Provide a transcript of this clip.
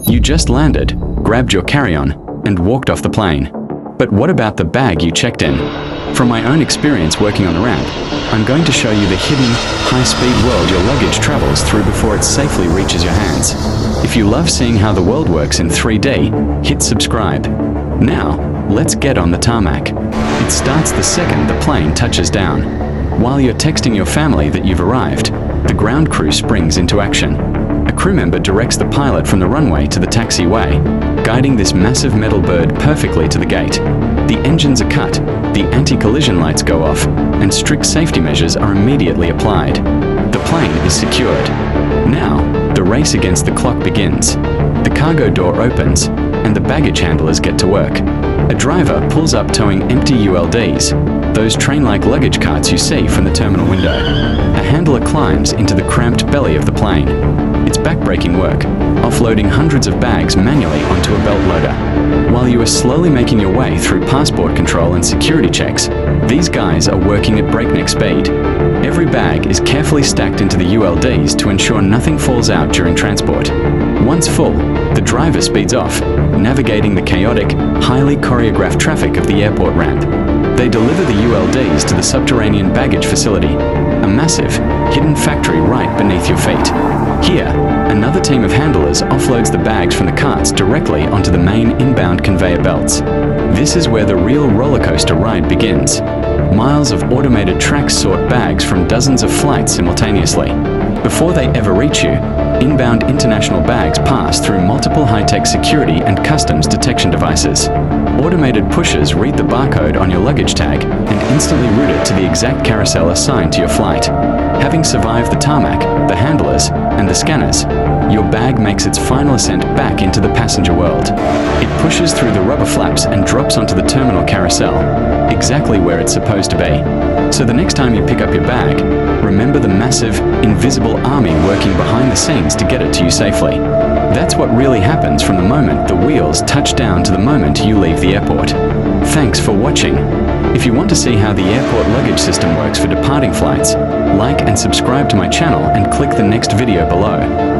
You just landed, grabbed your carry-on, and walked off the plane. But what about the bag you checked in? From my own experience working on the ramp, I'm going to show you the hidden, high-speed world your luggage travels through before it safely reaches your hands. If you love seeing how the world works in 3D, hit subscribe. Now, let's get on the tarmac. It starts the second the plane touches down. While you're texting your family that you've arrived, the ground crew springs into action. A crew member directs the pilot from the runway to the taxiway, guiding this massive metal bird perfectly to the gate. The engines are cut, the anti-collision lights go off, and strict safety measures are immediately applied. The plane is secured. Now, the race against the clock begins. The cargo door opens, and the baggage handlers get to work. A driver pulls up towing empty ULDs, those train-like luggage carts you see from the terminal window. A handler climbs into the cramped belly of the plane. It's back-breaking work, offloading hundreds of bags manually onto a belt loader. While you are slowly making your way through passport control and security checks, these guys are working at breakneck speed. Every bag is carefully stacked into the ULDs to ensure nothing falls out during transport. Once full, the driver speeds off, navigating the chaotic, highly choreographed traffic of the airport ramp. They deliver the ULDs to the subterranean baggage facility, a massive, hidden factory right beneath your feet. Here, another team of handlers offloads the bags from the carts directly onto the main inbound conveyor belts. This is where the real roller coaster ride begins. Miles of automated tracks sort bags from dozens of flights simultaneously. Before they ever reach you, inbound international bags pass through multiple high-tech security and customs detection devices. Automated pushers read the barcode on your luggage tag and instantly route it to the exact carousel assigned to your flight. Having survived the tarmac, the handlers, and the scanners, your bag makes its final ascent back into the passenger world. It pushes through the rubber flaps and drops onto the terminal carousel, exactly where it's supposed to be. So the next time you pick up your bag, remember the massive, invisible army working behind the scenes to get it to you safely. That's what really happens from the moment the wheels touch down to the moment you leave the airport. Thanks for watching. If you want to see how the airport luggage system works for departing flights, like and subscribe to my channel and click the next video below.